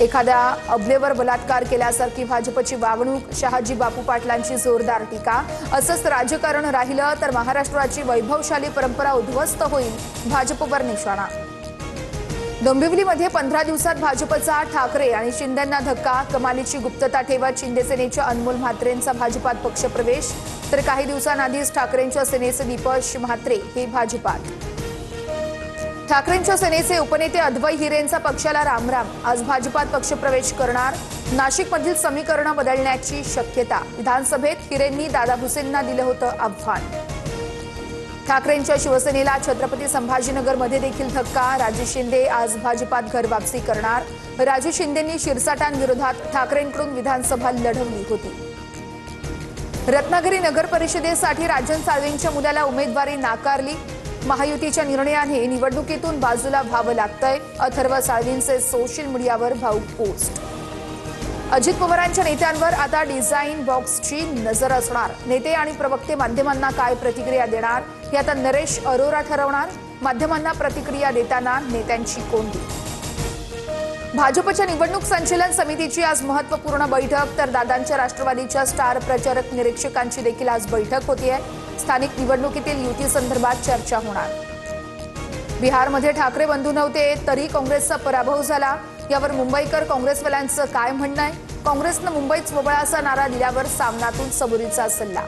एखाद्या अबलेवर बलात्कार केल्यासारखी भाजपची वागणूक, शहाजी बापू पाटलांची जोरदार टीका। असंच राजकारण राहिलं तर महाराष्ट्राची वैभवशाली परंपरा उद्ध्वस्त होईल, भाजपवर निशाणा। डोंबिवलीमध्ये 15 दिवसात भाजपचा ठाकरे आणि शिंदेंना धक्का। कमालीची गुप्तता ठेवत शिंदे सेनेच्या अनमोल म्हात्रेंचा भाजपात पक्षप्रवेश, तर काही दिवसांआधीच ठाकरेंच्या सेनेचे दीपश म्हात्रे हे भाजपात। ठाकरेंच्या सेनेचे उपनेते अद्वै हिरेंचा पक्षाला रामराम, आज भाजपात पक्षप्रवेश करणार। नाशिकमधील समीकरण बदलण्याची शक्यता, विधानसभेत हिरेंनी दादा भुसेंना दिलं होतं आव्हान। ठाकरेंच्या शिवसेनेला छत्रपती संभाजीनगरमध्ये देखील धक्का, राजू शिंदे आज भाजपात घरवापसी करणार। राजू शिंदेंनी शिरसाटांविरोधात ठाकरेंकडून विधानसभा लढवली होती। रत्नागिरी नगर परिषदेसाठी राजन साळवींच्या मुलाला उमेदवारी नाकारली, महायुतीच्या निर्णयाने निवडणुकीतून बाजूला व्हावं लागतंय, अथर्व साळवींचे सोशल मीडियावर भावूक पोस्ट। अजित पवारांच्या नेत्यांवर आता डिझाईन बॉक्सची नजर असणार, नेते आणि प्रवक्ते माध्यमांना काय प्रतिक्रिया देणार हे आता नरेश अरोरा ठरवणार। माध्यमांना प्रतिक्रिया देताना नेत्यांची कोंडी। भाजपच्या निवडणूक संचालन समितीची आज महत्त्वपूर्ण बैठक, तर दादांच्या राष्ट्रवादीच्या स्टार प्रचारक निरीक्षकांची देखील आज बैठक होतीये। स्थानिक निवडणुकीतील युती संदर्भात चर्चा होणार। बिहारमध्ये ठाकरे बंधू नव्हते तरी काँग्रेसचा पराभव झाला, यावर मुंबईकर काँग्रेसवाल्यांचं काय म्हणणं आहे? काँग्रेसनं मुंबईत स्वबळाचा नारा दिल्यावर सामनातून सबुरीचा सल्ला।